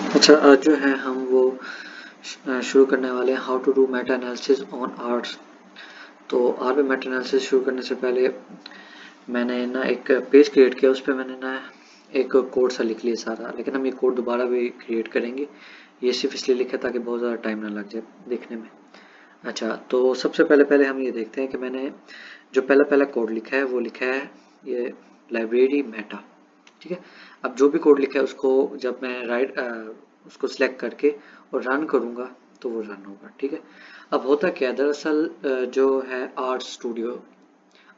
अच्छा, आज जो है हम वो शुरू करने वाले हैं how to do meta analysis on arts. तो आर पे मेटा एनालिसिस शुरू करने से पहले मैंने ना एक पेज क्रिएट किया, उस पर मैंने ना एक कोड सा लिख लिया सारा, लेकिन हम ये कोड दोबारा भी क्रिएट करेंगे। ये सिर्फ इसलिए लिखा ताकि बहुत ज़्यादा टाइम ना लग जाए देखने में। अच्छा, तो सबसे पहले पहले हम ये देखते हैं कि मैंने जो पहला पहला कोड लिखा है वो लिखा है ये लाइब्रेरी मेटा। ठीक है। अब जो भी कोड लिखा है उसको जब मैं उसको सिलेक्ट करके और रन करूँगा तो वो रन होगा। ठीक है। अब होता क्या है दरअसल, जो है आर्ट स्टूडियो,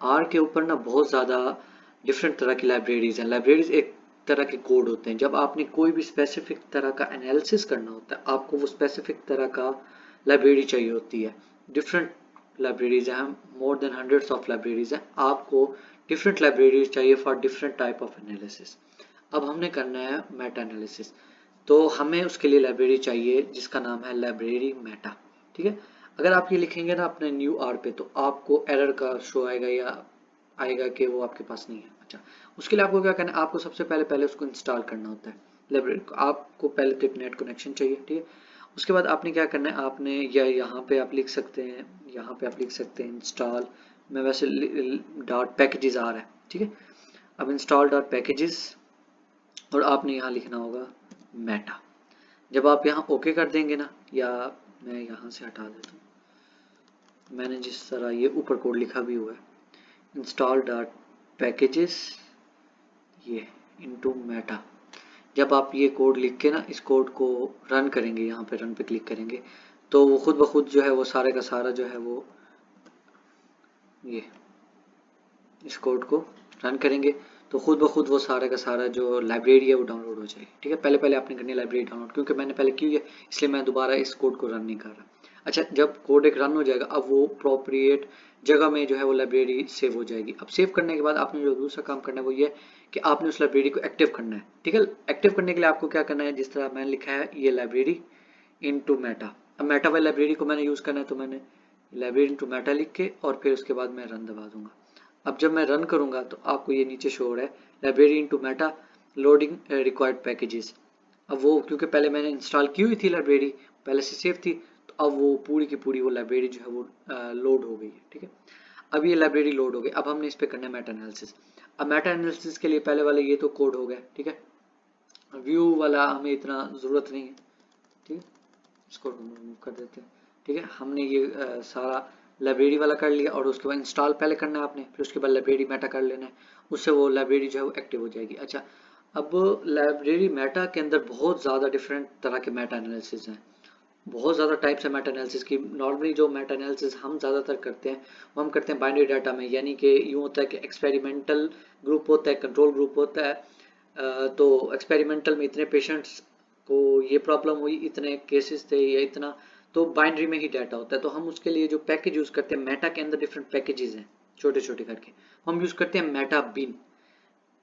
आर के ऊपर ना बहुत ज़्यादा डिफरेंट तरह की लाइब्रेरीज हैं। लाइब्रेरीज एक तरह के कोड होते हैं। जब आपने कोई भी स्पेसिफिक तरह का एनालिसिस करना होता है, आपको वो स्पेसिफिक तरह का लाइब्रेरी चाहिए होती है। डिफरेंट लाइब्रेरीज हैं, more than hundreds of libraries हैं। आपको डिफरेंट लाइब्रेरीज चाहिए for different type of analysis. अब हमने करना है मेटा एनालिसिस, तो हमें उसके लिए लाइब्रेरी चाहिए जिसका नाम है लाइब्रेरी मेटा। ठीक है। अगर आप ये लिखेंगे ना अपने न्यू आर पे तो आपको एरर का शो आएगा या आएगा कि वो आपके पास नहीं है। अच्छा, उसके लिए आपको क्या करना है, आपको सबसे पहले पहले उसको इंस्टॉल करना होता है लाइब्रेरी को। आपको पहले तो एक नेट कनेक्शन चाहिए। ठीक है। उसके बाद आपने क्या करना है, आपने या यहाँ पे आप लिख सकते हैं, यहाँ पे आप लिख सकते हैं इंस्टॉल। मैं वैसे डॉट पैकेजेस आ रहा है। ठीक है। अब इंस्टॉल डॉट पैकेजेस और आपने यहाँ लिखना होगा मेटा। जब आप यहाँ ओके कर देंगे ना, या मैं यहाँ से हटा देता हूँ, मैंने जिस तरह ये ऊपर कोड लिखा भी हुआ है इंस्टॉल डॉट पैकेजेस ये इनटू मेटा। जब आप ये कोड लिख के ना इस कोड को रन करेंगे, यहाँ पे रन पे क्लिक करेंगे तो वो खुद ब खुद जो है वो सारे का सारा जो है वो ये इस कोड को रन करेंगे तो खुद ब खुद वो सारा का सारा जो लाइब्रेरी है वो डाउनलोड हो जाएगी। ठीक है। पहले पहले आपने करनी है लाइब्रेरी डाउनलोड, क्योंकि मैंने पहले की है इसलिए मैं दोबारा इस कोड को रन नहीं कर रहा। अच्छा, जब कोड एक रन हो जाएगा अब वो अप्रोप्रिएट जगह में जो है वो लाइब्रेरी सेव हो जाएगी। अब सेव करने के बाद आपने जो दूसरा काम करना है वो ये कि आपने उस लाइब्रेरी को एक्टिव करना है। ठीक है। एक्टिव करने के लिए आपको क्या करना है, जिस तरह मैंने लिखा है ये लाइब्रेरी इनटू मेटा। अब मेटा वाली लाइब्रेरी को मैंने यूज़ करना है तो मैंने लाइब्रेरी इनटू मेटा लिख के और फिर उसके बाद मैं रन दबा दूंगा। अब जब मैं रन करूंगा तो आपको ये नीचे शो हो रहा है library into Meta loading required packages. अब वो क्योंकि पहले मैंने इंस्टॉल की हुई थी लाइब्रेरी, पहले से सेव थी, तो अब वो पूरी की पूरी वो लाइब्रेरी जो है वो लोड हो गई है। ठीक है। अब ये लाइब्रेरी लोड हो गई। अब हमने इस पे करना है मेटा एनालिसिस। अब मेटा एनालिसिस के लिए पहले वाले ये तो कोड हो गया। ठीक है। व्यू वाला हमें इतना ज़रूरत नहीं है। ठीक है। इसको रिमूव कर देते हैं। ठीक है। हमने ये सारा लाइब्रेरी वाला कर लिया और उसके बाद इंस्टॉल पहले करना है आपने, फिर उसके बाद लाइब्रेरी मेटा कर लेना है। उससे वो लाइब्रेरी जो है वो एक्टिव हो जाएगी। अच्छा, अब लाइब्रेरी मेटा के अंदर बहुत ज़्यादा डिफरेंट तरह के मेटा एनालिसिस हैं। बहुत ज़्यादा टाइप्स है मेटा एनालिसिस की। नॉर्मली जो मेटा एनालिसिस हम ज़्यादातर करते हैं वो हम करते हैं बाइनरी डाटा में, यानी कि यूँ होता है कि एक्सपेरिमेंटल ग्रुप होता है, कंट्रोल ग्रुप होता है। तो एक्सपेरिमेंटल में इतने पेशेंट्स को ये प्रॉब्लम हुई, इतने केसेस थे या इतना, तो बाइनरी में ही डाटा होता है। तो हम उसके लिए जो पैकेज यूज़ करते हैं, मेटा के अंदर डिफरेंट पैकेजेस हैं छोटे छोटे करके, हम यूज़ करते हैं meta bin.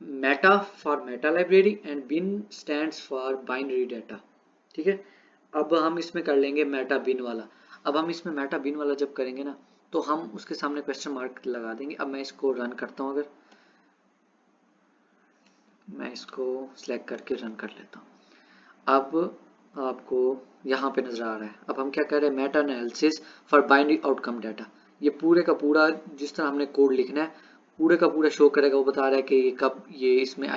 Meta for meta library and bin stands for binary data. ठीक है। अब हम इसमें कर लेंगे मेटा बिन वाला। अब हम इसमें मेटा बिन वाला जब करेंगे ना तो हम उसके सामने क्वेश्चन मार्क लगा देंगे। अब मैं इसको रन करता हूँ, अगर मैं इसको सिलेक्ट करके रन कर लेता हूँ, अब आपको यहाँ पे नज़र आ रहा है। अब हम क्या कर रहे हैं, Meta analysis for binary outcome data. ये पूरे का पूरा जिस तरह हमने कोड लिखना है पूरे का पूरा शो करेगा। वो बता रहा है कि ये कब ये इसमें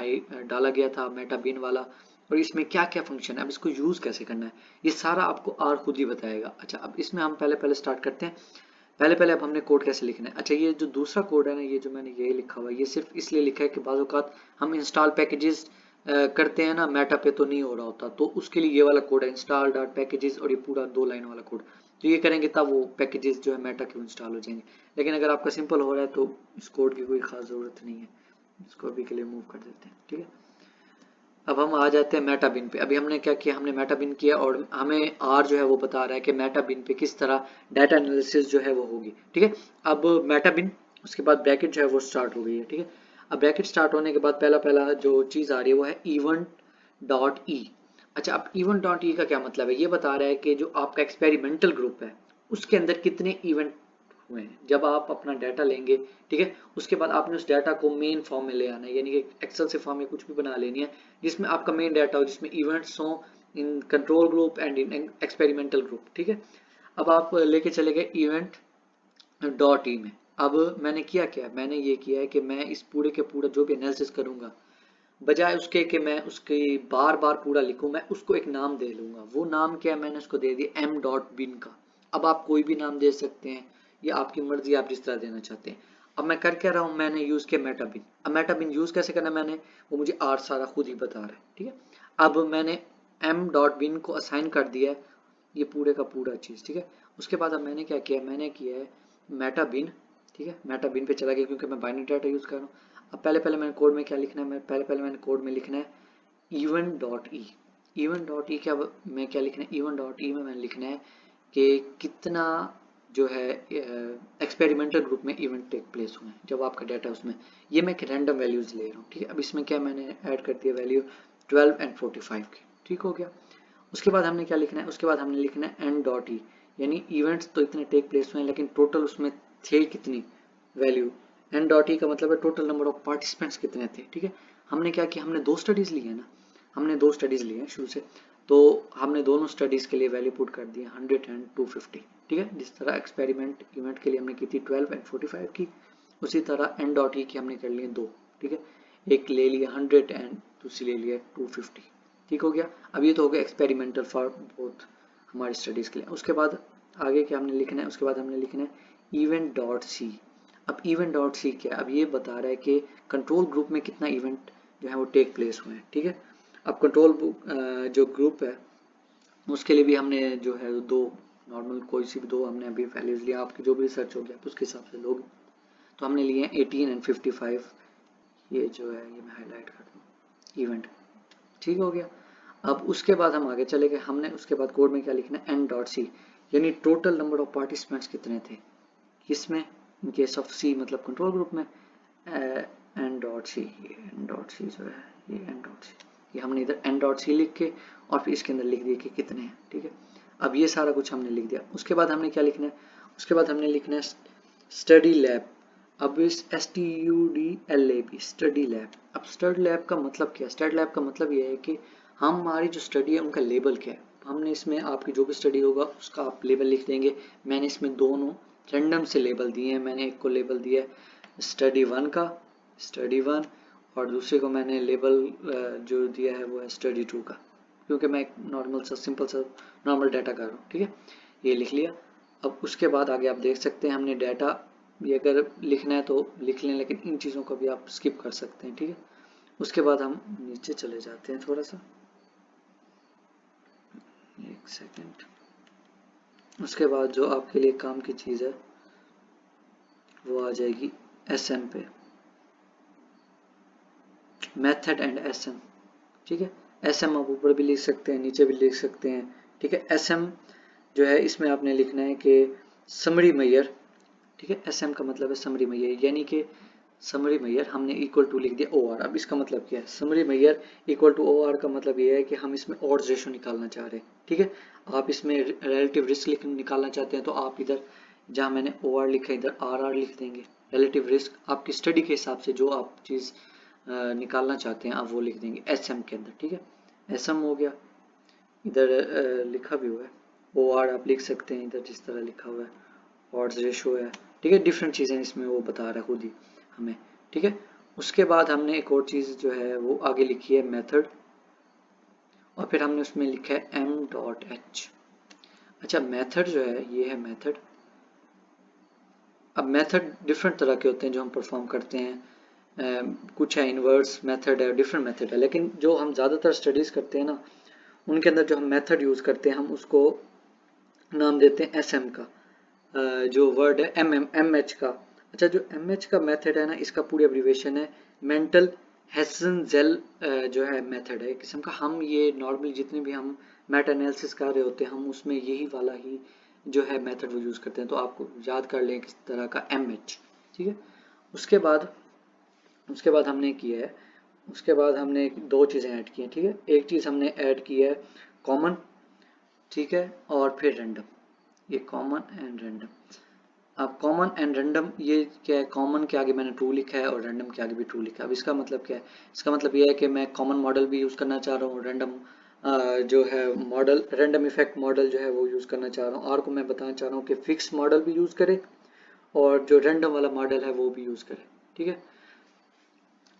डाला गया था मेटा बिन वाला, और इसमें क्या क्या फंक्शन है, अब इसको यूज़ कैसे करना है, ये सारा आपको आर खुद ही बताएगा। अच्छा, अब इसमें हम पहले पहले स्टार्ट करते हैं। पहले पहले अब हमने कोड कैसे लिखना है। अच्छा, ये जो दूसरा कोड है ना, ये जो मैंने ये लिखा हुआ है, ये सिर्फ इसलिए लिखा है कि बाज़ औक़ात हम इंस्टॉल पैकेजेस करते हैं ना मेटा पे तो नहीं हो रहा होता, तो उसके लिए ये वाला कोड है इंस्टॉल डॉट पैकेजेस, और ये पूरा 2 लाइन वाला कोड। तो ये करेंगे तब वो पैकेजेस जो है मेटा के इंस्टॉल हो जाएंगे। लेकिन अगर आपका सिंपल हो रहा है तो इस कोड की कोई ख़ास ज़रूरत नहीं है। इसको अभी के लिए मूव कर देते हैं। ठीक है। अब हम आ जाते हैं मेटा बिन पे। अभी हमने क्या किया, हमने मेटा बिन किया और हमें आर जो है वो बता रहा है कि मेटा बिन पे किस तरह डाटा एनालिसिस जो है वो होगी। ठीक है। अब मेटा बिन, उसके बाद ब्रैकेट जो है वो स्टार्ट हो गई है। ठीक है। अब ब्रैकेट स्टार्ट होने के बाद पहला पहला जो चीज़ आ रही है वो है इवेंट डॉट ई। अच्छा, अब इवेंट डॉट ई का क्या मतलब है, ये बता रहा है कि जो आपका एक्सपेरिमेंटल ग्रुप है उसके अंदर कितने इवेंट हुए हैं। जब आप अपना डाटा लेंगे, ठीक है, उसके बाद आपने उस डाटा को मेन फॉर्म में ले आना है, यानी कि एक्सेल से फॉर्म में कुछ भी बना लेनी है जिसमें आपका मेन डाटा हो, जिसमें इवेंट्स हों in control group and in experimental group, ठीक है। अब आप लेके चले गए इवेंट डॉट ई में। अब मैंने किया क्या, मैंने ये किया है कि मैं इस पूरे के पूरा जो भी एनालिसिस करूंगा, बजाय उसके कि मैं उसके बार बार पूरा लिखूं, मैं उसको एक नाम दे लूंगा। वो नाम क्या है, मैंने उसको दे दिया एम डॉट बिन का। अब आप कोई भी नाम दे सकते हैं, ये आपकी मर्जी, आप जिस तरह देना चाहते हैं। अब मैं कर क्या रहा हूँ, मैंने यूज किया मेटाबिन। अब मेटाबिन यूज कैसे करना मैंने, वो मुझे आर सारा खुद ही बता रहा है, ठीक है। अब मैंने एम डॉट बिन को असाइन कर दिया है ये पूरे का पूरा चीज, ठीक है। उसके बाद अब मैंने क्या किया, मैंने किया है मेटाबिन, ठीक है। मेटाबिन पे चला गया क्योंकि मैं बाइनरी डाटा यूज कर रहा हूँ। अब पहले मैंने कोड में क्या लिखना है, मैं पहले मैंने कोड में लिखना है event dot E. Event dot E क्या, मैं क्या लिखना है, इवेंट डॉट ई में मैंने लिखना है कि कितना जो है एक्सपेरिमेंटल ग्रुप में इवेंट टेक प्लेस हुए हैं, जब आपका डाटा उसमें, ये मैं रैंडम वैल्यूज ले रहा हूँ, ठीक है। अब इसमें क्या मैंने ऐड कर दिया वैल्यू 12 एंड 45 की, ठीक हो गया। उसके बाद हमने क्या लिखना है, उसके बाद हमने लिखना है एन डॉट ई, यानी इवेंट्स तो इतने टेक प्लेस हुए हैं लेकिन टोटल उसमें थे कितनी वैल्यू। एन डॉट ई का मतलब है टोटल नंबर ऑफ पार्टिसिपेंट्स कितने थे, ठीक है। हमने क्या किया, हमने 2 स्टडीज ली है ना, हमने 2 स्टडीज ली है शुरू से, तो हमने दोनों स्टडीज के लिए वैल्यू पुट कर दिया 100 एंड 250, ठीक है। जिस तरह एक्सपेरिमेंट इवेंट के लिए हमने की थी 12 एंड 45 की, उसी तरह एन डॉट ई की हमने कर लिए 2, ठीक है। एक ले लिया 100 एंड दूसरी ले लिया 250, ठीक हो गया। अब ये तो हो गया एक्सपेरिमेंटल फॉर बोथ हमारी स्टडीज के लिए। उसके बाद आगे क्या हमने लिखना है, उसके बाद हमने लिखना है इवेंट डॉट सी। अब इवेंट डॉट सी क्या, अब ये बता रहा है कि कंट्रोल ग्रुप में कितना इवेंट जो है वो टेक प्लेस हुए हैं, ठीक है। अब कंट्रोल जो ग्रुप है उसके लिए भी हमने जो है 2 नॉर्मल कोई सी भी 2 हमने अभी वैल्यूज लिया, आपकी जो भी रिसर्च होगी आप उसके हिसाब से लोग, तो हमने लिए 18 एंड 55, ये जो है ये मैं हाईलाइट कर दूँ इवेंट, ठीक हो गया। अब उसके बाद हम आगे चले गए, हमने उसके बाद कोड में क्या लिखना है एन डॉट सी, यानी टोटल नंबर ऑफ पार्टिसिपेंट्स कितने थे किसमें, इन केस ऑफ सी मतलब कंट्रोल ग्रुप में। एन डॉट सी, ये एन डॉट सी जो है ये एन डॉट सी, ये हमने इधर एन डॉट सी लिख के और फिर इसके अंदर लिख दिया कि कितने हैं, ठीक है। अब ये सारा कुछ हमने लिख दिया। उसके बाद हमने क्या लिखना है, उसके बाद हमने लिखना है स्टडी लैब। अब इस STUDLAB स्टडी लैब, अब स्टडी लैब का मतलब क्या है, स्टडी लैब का मतलब ये है कि हमारी जो स्टडी है उनका लेबल क्या है। हमने इसमें आपकी जो भी स्टडी होगा उसका आप लेबल लिख देंगे। मैंने इसमें दोनों रैंडम से लेबल दिए हैं, मैंने एक को लेबल दिया है स्टडी 1 का, स्टडी 1, और दूसरे को मैंने लेबल जो दिया है वो है स्टडी 2 का, क्योंकि मैं एक नॉर्मल सा सिंपल सा नॉर्मल डाटा कर रहा हूँ, ठीक है। ये लिख लिया। अब उसके बाद आगे आप देख सकते हैं हमने डाटा, ये अगर लिखना है तो लिख लें, लेकिन इन चीज़ों को भी आप स्किप कर सकते हैं, ठीक है। उसके बाद हम नीचे चले जाते हैं थोड़ा सा, एक सेकेंड। उसके बाद जो आपके लिए काम की चीज़ है वो आ जाएगी SM पे, मेथड एंड SM, ठीक है। SM आप ऊपर भी लिख सकते हैं नीचे भी लिख सकते हैं, ठीक है। SM जो है इसमें आपने लिखना है कि समरी मेजर, ठीक है। SM का मतलब है समरी मेजर, यानी कि समरी मेजर हमने इक्वल टू लिख दिया OR। अब इसका मतलब क्या है, summary measure equal to OR का मतलब ये है कि हम इसमें ऑड्स रेशो निकालना चाह रहे हैं, ठीक है। आप इसमें रिलेटिव रिस्क निकालना चाहते हैं तो आप इधर जहाँ मैंने OR लिखा है इधर RR लिख देंगे। रिलेटिव रिस्क आपकी स्टडी के हिसाब से जो आप चीज़ निकालना चाहते हैं आप वो लिख देंगे SM के अंदर, ठीक है। SM हो गया, इधर लिखा भी हुआ है OR आप लिख सकते हैं इधर जिस तरह लिखा हुआ है, ऑड्स रेशो है, ठीक है। डिफरेंट चीज़ें इसमें वो बता रहा है खुद ही हमें, ठीक है। उसके बाद हमने एक और चीज़ जो है वो आगे लिखी है मेथड, और फिर हमने उसमें लिखा है m.h। अच्छा, मेथड जो है ये है मेथड। अब मेथड डिफरेंट तरह के होते हैं जो हम परफॉर्म करते हैं, कुछ है इनवर्स मेथड है, डिफरेंट मेथड है, लेकिन जो हम ज़्यादातर स्टडीज़ करते हैं ना उनके अंदर जो हम मेथड यूज़ करते हैं हम उसको नाम देते हैं SM का, जो वर्ड है MH का। अच्छा, जो MH का मेथड है ना इसका पूरी एब्रीवेशन है मेंटल हेसेनजेल, जो है मेथड है एक किस्म का। हम ये नॉर्मली जितने भी हम मेटा एनालिसिस कर रहे होते हैं हम उसमें यही वाला ही जो है मेथड वो यूज़ करते हैं, तो आपको याद कर लें किस तरह का MH, ठीक है। उसके बाद हमने किया है, उसके बाद हमने 2 चीज़ें ऐड की हैं, ठीक है। एक चीज़ हमने ऐड की है कॉमन, ठीक है, और फिर रैंडम, ये कॉमन एंड रैंडम। अब कॉमन एंड रैंडम ये क्या है, कॉमन के आगे मैंने ट्रू लिखा है और रैंडम के आगे भी ट्रू लिखा है। अब इसका मतलब क्या है, इसका मतलब ये है कि मैं कॉमन मॉडल भी यूज़ करना चाह रहा हूँ, रैंडम जो है मॉडल रैंडम इफेक्ट मॉडल जो है वो यूज़ करना चाह रहा हूँ। आर को मैं बताना चाह रहा हूँ कि फिक्स मॉडल भी यूज़ करे और जो रैंडम वाला मॉडल है वो भी यूज़ करे। ठीक है,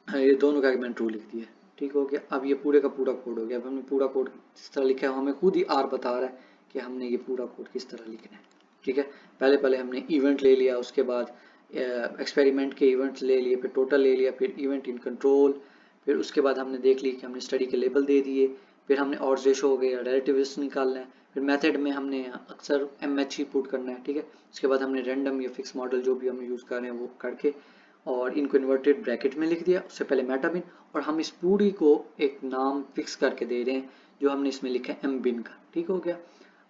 ये दोनों का मैंने ट्रू लिख दिया। ठीक हो गया। अब ये पूरे का पूरा कोड हो गया। अब हमने पूरा कोड किस तरह लिखा है हमें खुद ही आर बता रहा है कि हमने ये पूरा कोड किस तरह लिखना है। ठीक है, पहले पहले हमने इवेंट ले लिया, उसके बाद एक्सपेरिमेंट के इवेंट्स ले लिए, फिर टोटल ले लिया, फिर इवेंट इन कंट्रोल, फिर उसके बाद हमने देख ली कि हमने स्टडी के लेबल दे दिए, फिर हमने ऑड्स रेशो हो गया, रिलेटिविस्ट निकालना है, फिर मेथड में हमने अक्सर एमएच ही पुट करना है। ठीक है, उसके बाद हमने रैंडम या फिक्स मॉडल जो भी हम यूज़ कर रहे हैं वो करके और इनको इन्वर्टेड ब्रैकेट में लिख दिया, उससे पहले मेटाबिन, और हम इस पूरी को एक नाम फिक्स करके दे रहे हैं जो हमने इसमें लिखा है एम बिन का। ठीक हो गया।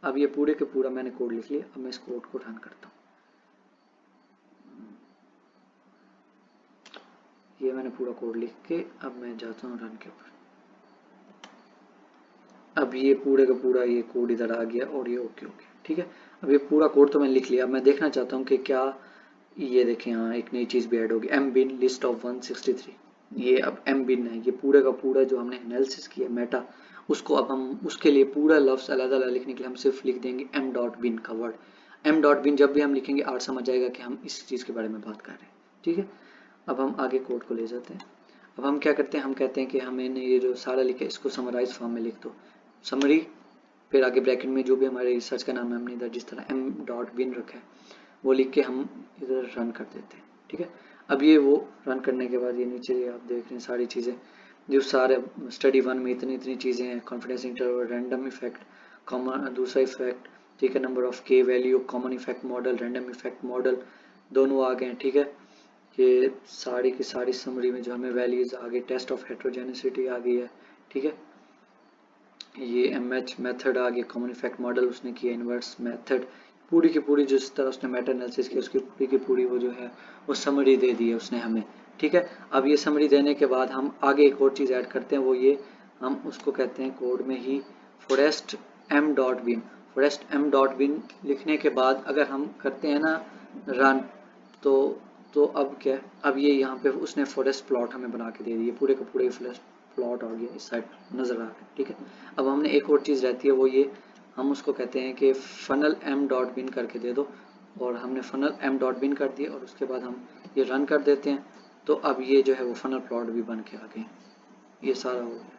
अब ये पूरे के पूरा मैंने कोड लिख लिया। अब मैं इस कोड को रन करता हूँ। ये मैंने पूरा कोड लिख के अब मैं जाता हूँ रन के ऊपर। अब ये पूरे का पूरा ये कोड इधर आ गया और ये ओके हो गया। ठीक है, अब ये पूरा कोड तो मैंने लिख लिया। अब मैं देखना चाहता हूँ कि क्या ये देखें, यहाँ एक नई चीज़ भी ऐड होगी, एम बिन लिस्ट ऑफ 163। ये अब एम बिन है, ये पूरे का पूरा जो हमने एनालिसिस किया मेटा, उसको अब हम उसके लिए पूरा लफ्ज़ अलग अलग लिखने के लिए हम सिर्फ लिख देंगे एम डॉट बिन का वर्ड। एम डॉट बिन जब भी हम लिखेंगे आर समझ जाएगा कि हम इस चीज़ के बारे में बात कर रहे हैं। ठीक है, अब हम आगे कोड को ले जाते हैं। अब हम क्या करते हैं, हम कहते हैं कि हमें ये जो सारा लिखा है इसको समराइज फॉर्म में लिख दो, समरी, फिर आगे ब्रैकेट में जो भी हमारे रिसर्च का नाम है हमने इधर जिस तरह एम डॉट बिन रखा है वो लिख के हम इधर रन कर देते हैं। ठीक है, अब ये वो रन करने के बाद ये नीचे आप देख रहे हैं सारी चीज़ें जो सारे स्टडी वन में इतनी इतनी चीज़ें हैं, confidence interval, random effect, common दूसरा इफेक्ट, ठीक है, नंबर ऑफ के value, common effect model, random effect model दोनों आ गए हैं। ठीक है, ये सारी की सारी समरी में जो हमें वैल्यूज आ गई, टेस्ट ऑफ हेट्रोजेनिसिटी आ गई है। ठीक है, ये एम एच मैथड आ गया, कॉमन इफेक्ट मॉडल उसने किया, इन्वर्स मैथड, पूरी की पूरी जिस तरह उसने मेटा एनालिसिस किया उसकी पूरी की पूरी वो जो है वो समरी दे दी है उसने हमें। ठीक है, अब ये समरी देने के बाद हम आगे एक और चीज़ ऐड करते हैं, वो ये हम उसको कहते हैं कोड में ही forest M dot bin. Forest M dot bin लिखने के बाद अगर हम करते हैं ना रन, तो अब क्या, अब ये यहाँ पे उसने फॉरेस्ट प्लॉट हमें बना के दे दी है, पूरे का पूरे फॉरेस्ट प्लॉट आ गया इस साइड नज़र आ रहा है। ठीक है, अब हमने एक और चीज़ रहती है वो ये हम उसको कहते हैं कि फनल एम डॉट बिन करके दे दो, और हमने फनल एम डॉट बिन कर दिया और उसके बाद हम ये रन कर देते हैं, तो अब ये जो है वो फनल प्लॉट भी बन के आ गए। ये सारा हो गया।